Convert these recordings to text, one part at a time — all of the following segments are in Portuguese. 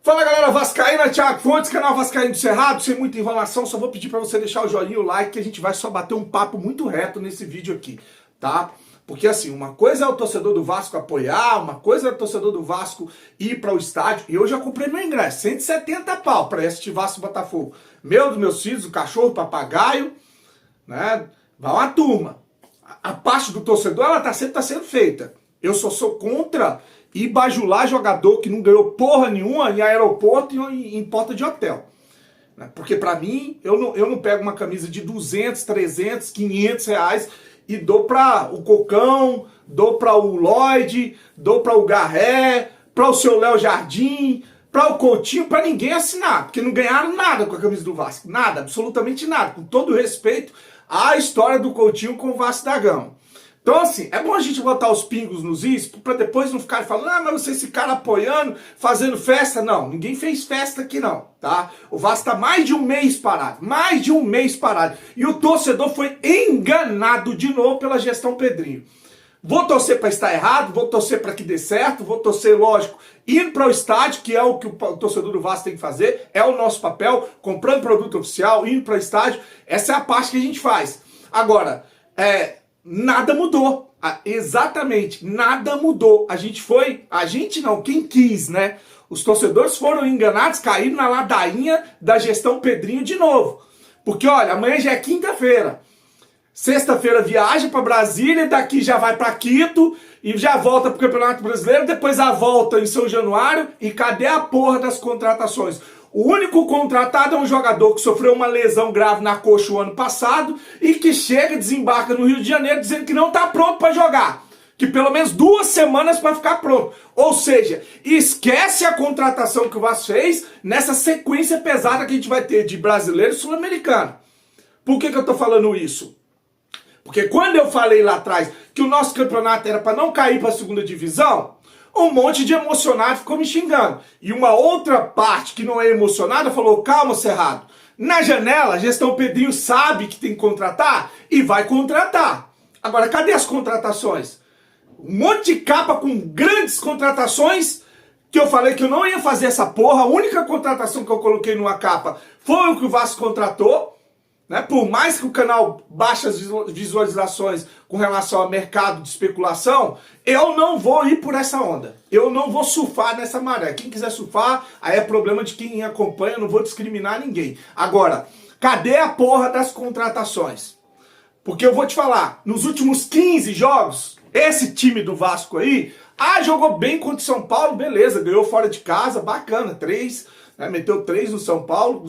Fala galera vascaína, Thiago Fontes, canal Vascaíno do Cerrado. Sem muita enrolação, só vou pedir para você deixar o joinha e o like, que a gente vai só bater um papo muito reto nesse vídeo aqui, tá? Porque assim, uma coisa é o torcedor do Vasco apoiar, uma coisa é o torcedor do Vasco ir para o estádio, e eu já comprei meu ingresso, 170 pau para assistir Vasco e Botafogo. Meu, dos meus filhos, o cachorro, o papagaio, né? Vai uma turma. A parte do torcedor, ela sempre tá sendo feita. Eu sou contra ir bajular jogador que não ganhou porra nenhuma em aeroporto e em porta de hotel. Porque pra mim, eu não pego uma camisa de 200, 300, 500 reais e dou pra o Cocão, dou pra o Lloyd, dou pra o Garré, pra o seu Léo Jardim, pra o Coutinho, pra ninguém assinar. Porque não ganharam nada com a camisa do Vasco. Nada, absolutamente nada. Com todo respeito à história do Coutinho com o Vasco da Gama. Então assim, é bom a gente botar os pingos nos is, pra depois não ficar falando, ah, mas você esse cara apoiando, fazendo festa. Não, ninguém fez festa aqui não, tá? O Vasco tá mais de um mês parado, E o torcedor foi enganado de novo pela gestão Pedrinho. Vou torcer para estar errado, vou torcer para que dê certo, vou torcer, lógico, indo para o estádio, que é o que o torcedor do Vasco tem que fazer, é o nosso papel, comprando produto oficial, indo para o estádio, essa é a parte que a gente faz. Agora, nada mudou, exatamente, nada mudou. Quem quis, né? Os torcedores foram enganados, caíram na ladainha da gestão Pedrinho de novo. Porque, olha, amanhã já é quinta-feira. Sexta-feira viaja para Brasília, daqui já vai para Quito e já volta para o Campeonato Brasileiro, depois a volta em São Januário. E cadê a porra das contratações? O único contratado é um jogador que sofreu uma lesão grave na coxa o ano passado e que chega, desembarca no Rio de Janeiro dizendo que não está pronto para jogar. Que pelo menos 2 semanas para ficar pronto. Ou seja, esquece a contratação que o Vasco fez nessa sequência pesada que a gente vai ter de brasileiro e sul-americano. Por que eu estou falando isso? Porque quando eu falei lá atrás que o nosso campeonato era para não cair para a segunda divisão, um monte de emocionado ficou me xingando. E uma outra parte que não é emocionada falou, calma, Cerrado, na janela a gestão Pedrinho sabe que tem que contratar e vai contratar. Agora, cadê as contratações? Um monte de capa com grandes contratações, que eu falei que eu não ia fazer essa porra. A única contratação que eu coloquei numa capa foi o que o Vasco contratou. Né? Por mais que o canal baixe as visualizações com relação ao mercado de especulação, eu não vou ir por essa onda. Eu não vou surfar nessa maré. Quem quiser surfar, aí é problema de quem acompanha, eu não vou discriminar ninguém. Agora, cadê a porra das contratações? Porque eu vou te falar, nos últimos 15 jogos, esse time do Vasco aí, jogou bem contra o São Paulo, beleza, ganhou fora de casa, bacana, 3, né? Meteu 3 no São Paulo,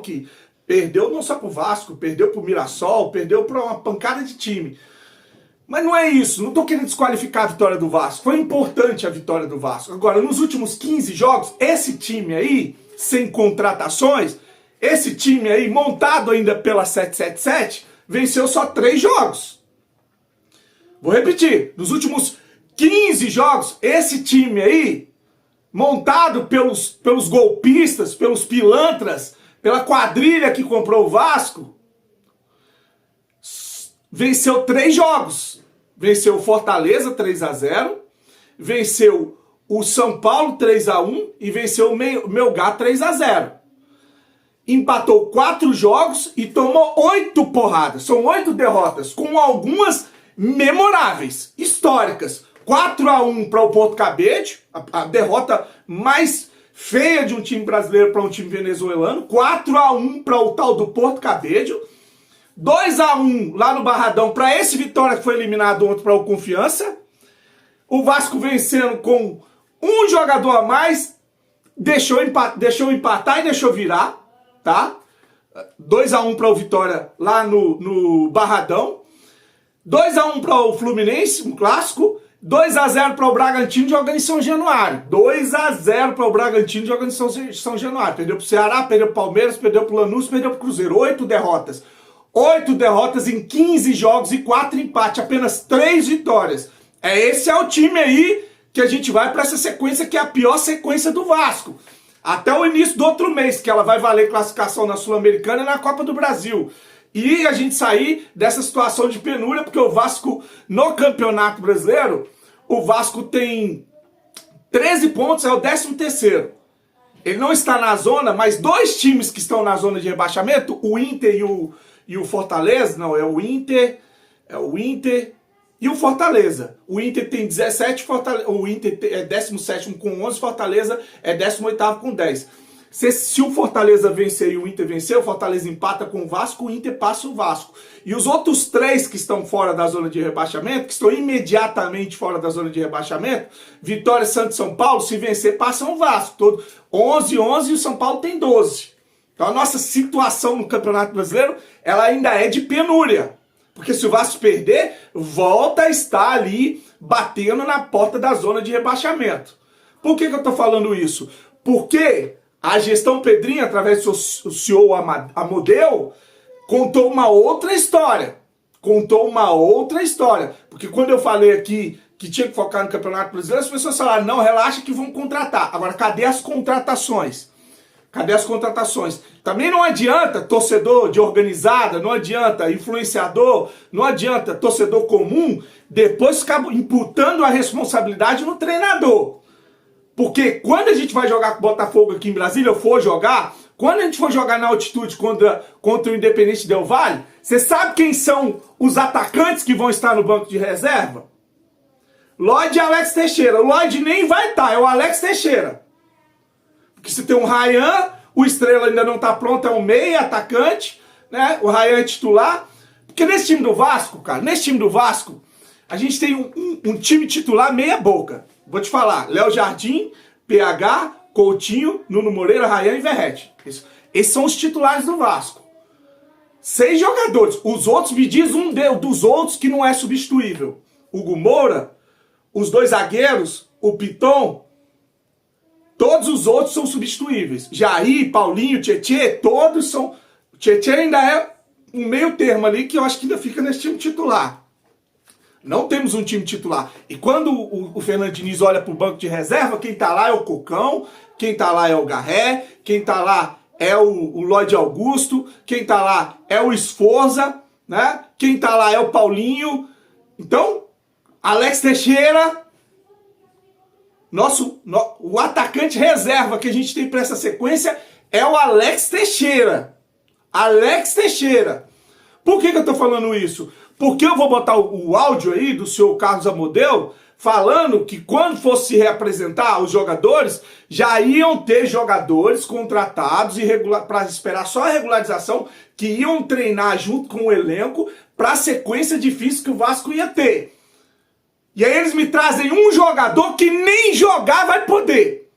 que perdeu não só pro Vasco, perdeu pro Mirassol, perdeu pra uma pancada de time. Mas não é isso, não tô querendo desqualificar a vitória do Vasco. Foi importante a vitória do Vasco. Agora, nos últimos 15 jogos, esse time aí, sem contratações, esse time aí, montado ainda pela 777, venceu só 3 jogos. Vou repetir, nos últimos 15 jogos, esse time aí, montado pelos golpistas, pelos pilantras, pela quadrilha que comprou o Vasco, venceu 3 jogos. Venceu o Fortaleza 3-0, venceu o São Paulo 3-1 e venceu o Melgar 3-0. Empatou 4 jogos e tomou 8 porradas. São 8 derrotas, com algumas memoráveis, históricas. 4-1 para o Porto Cabede, a derrota mais feia de um time brasileiro para um time venezuelano, 4-1 para o tal do Porto Cabedelo, 2-1 lá no Barradão para esse Vitória que foi eliminado ontem para o Confiança, o Vasco vencendo com um jogador a mais, deixou empatar e deixou virar, tá? 2-1 para o Vitória lá no Barradão, 2-1 para o Fluminense, um clássico, 2-0 para o Bragantino jogando em São Januário. 2-0 para o Bragantino jogando em São Januário. Perdeu para o Ceará, perdeu para o Palmeiras, perdeu para o Lanús, perdeu para o Cruzeiro. 8 derrotas. 8 derrotas em 15 jogos e 4 empates. Apenas 3 vitórias. Esse é o time aí que a gente vai para essa sequência que é a pior sequência do Vasco. Até o início do outro mês, que ela vai valer classificação na Sul-Americana e na Copa do Brasil. E a gente sair dessa situação de penúria, porque o Vasco no Campeonato Brasileiro, o Vasco tem 13 pontos, é o 13º. Ele não está na zona, mas dois times que estão na zona de rebaixamento, o Inter e o Fortaleza, não, é o Inter e o Fortaleza. O Inter tem 17, o Inter é 17º com 11, Fortaleza é 18º com 10. Se o Fortaleza vencer e o Inter vencer, o Fortaleza empata com o Vasco, o Inter passa o Vasco. E os outros 3 que estão fora da zona de rebaixamento, que estão imediatamente fora da zona de rebaixamento, Vitória, Santos e São Paulo, se vencer, passam o Vasco. Todo 11 e o São Paulo tem 12. Então a nossa situação no Campeonato Brasileiro, ela ainda é de penúria. Porque se o Vasco perder, volta a estar ali batendo na porta da zona de rebaixamento. Por que eu estou falando isso? Porque a gestão Pedrinho, através do seu CEO Amodeu, contou uma outra história. Porque quando eu falei aqui que tinha que focar no Campeonato Brasileiro, as pessoas falaram, não, relaxa que vão contratar. Agora, cadê as contratações? Também não adianta torcedor de organizada, não adianta influenciador, não adianta torcedor comum, depois ficar imputando a responsabilidade no treinador. Porque quando a gente vai jogar com o Botafogo aqui em Brasília, eu for jogar, quando a gente for jogar na altitude contra o Independente Del Valle, você sabe quem são os atacantes que vão estar no banco de reserva? Lloyd e Alex Teixeira. O Lloyd nem vai estar, é o Alex Teixeira. Porque se tem um Ryan, o Estrela ainda não está pronto, é um meia atacante, né? O Ryan é titular. Porque nesse time do Vasco, cara, a gente tem um time titular meia boca. Vou te falar, Léo Jardim, PH, Coutinho, Nuno Moreira, Ryan e Verratti. Esses são os titulares do Vasco. 6 jogadores. Os outros, me diz um dos outros que não é substituível. Hugo Moura, os 2 zagueiros, o Piton, todos os outros são substituíveis. Jair, Paulinho, Tietê, todos são... Tietê ainda é um meio termo ali que eu acho que ainda fica nesse time titular. Não temos um time titular. E quando o Fernando Diniz olha para o banco de reserva, quem está lá é o Cocão, quem está lá é o Garré, quem está lá é o Lloyd Augusto, quem está lá é o Esforza, né? Quem está lá é o Paulinho. Então, Alex Teixeira, o atacante reserva que a gente tem para essa sequência é o Alex Teixeira. Por que eu estou falando isso? Porque eu vou botar o áudio aí do senhor Carlos Amodeu falando que quando fosse se reapresentar os jogadores, já iam ter jogadores contratados para esperar só a regularização, que iam treinar junto com o elenco para a sequência difícil que o Vasco ia ter. E aí eles me trazem um jogador que nem jogar vai poder.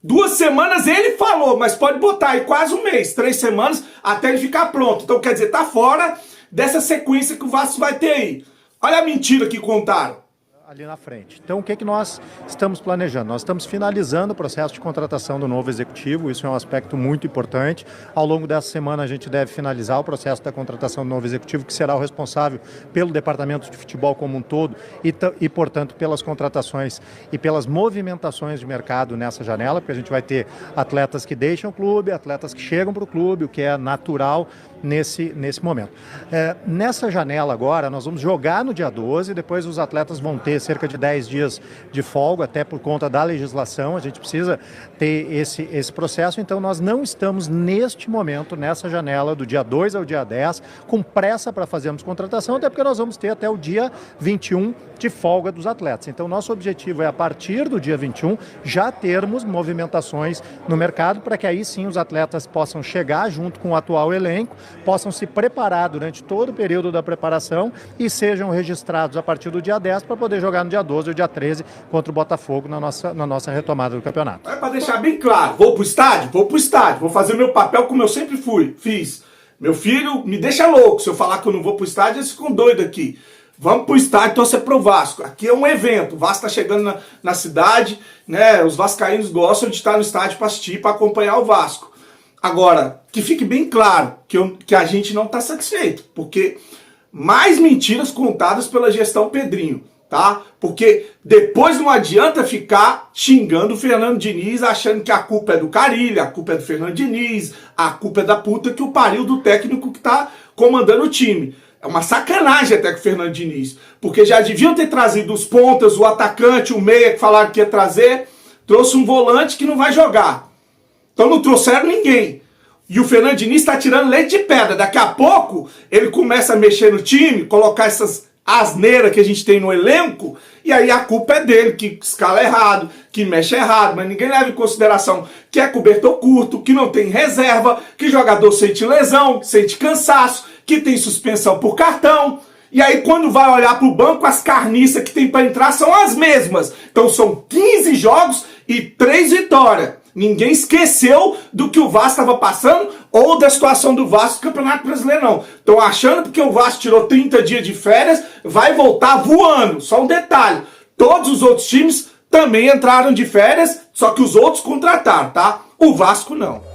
2 semanas ele falou, mas pode botar aí quase um mês, 3 semanas até ele ficar pronto. Então quer dizer, tá fora dessa sequência que o Vasco vai ter aí. Olha a mentira que contaram. Ali na frente. Então, o que nós estamos planejando? Nós estamos finalizando o processo de contratação do novo executivo, isso é um aspecto muito importante. Ao longo dessa semana, a gente deve finalizar o processo da contratação do novo executivo, que será o responsável pelo departamento de futebol como um todo e portanto, pelas contratações e pelas movimentações de mercado nessa janela, porque a gente vai ter atletas que deixam o clube, atletas que chegam para o clube, o que é natural nesse momento. Nessa janela agora, nós vamos jogar no dia 12, depois os atletas vão ter cerca de 10 dias de folga, até por conta da legislação, a gente precisa ter esse processo, então nós não estamos neste momento, nessa janela do dia 2 ao dia 10, com pressa para fazermos contratação, até porque nós vamos ter até o dia 21 de folga dos atletas. Então nosso objetivo é, a partir do dia 21, já termos movimentações no mercado, para que aí sim os atletas possam chegar junto com o atual elenco, possam se preparar durante todo o período da preparação e sejam registrados a partir do dia 10 para poder jogar no dia 12 ou dia 13 contra o Botafogo na nossa retomada do campeonato. É para deixar bem claro, vou pro estádio, vou fazer meu papel como eu sempre fiz. Meu filho me deixa louco se eu falar que eu não vou pro estádio, eles ficam doidos aqui. Vamos pro estádio torcer pro Vasco. Aqui é um evento, o Vasco tá chegando na cidade, né? Os vascaínos gostam de estar no estádio para assistir, para acompanhar o Vasco. Agora, que fique bem claro que a gente não está satisfeito, porque mais mentiras contadas pela gestão Pedrinho, tá? Porque depois não adianta ficar xingando o Fernando Diniz, achando que a culpa é do Carille, a culpa é do Fernando Diniz, a culpa é da puta que o pariu do técnico que tá comandando o time. É uma sacanagem até com o Fernando Diniz, porque já deviam ter trazido os pontas, o atacante, o meia que falaram que ia trazer, trouxe um volante que não vai jogar. Então não trouxeram ninguém. E o Fernando Diniz está tirando leite de pedra. Daqui a pouco ele começa a mexer no time, colocar essas asneiras que a gente tem no elenco, e aí a culpa é dele, que escala errado, que mexe errado, mas ninguém leva em consideração que é cobertor curto, que não tem reserva, que jogador sente lesão, sente cansaço, que tem suspensão por cartão. E aí quando vai olhar para o banco, as carniças que tem para entrar são as mesmas. Então são 15 jogos e 3 vitórias. Ninguém esqueceu do que o Vasco estava passando ou da situação do Vasco no Campeonato Brasileiro, não. Estão achando porque o Vasco tirou 30 dias de férias, vai voltar voando. Só um detalhe, todos os outros times também entraram de férias, só que os outros contrataram, tá? O Vasco não.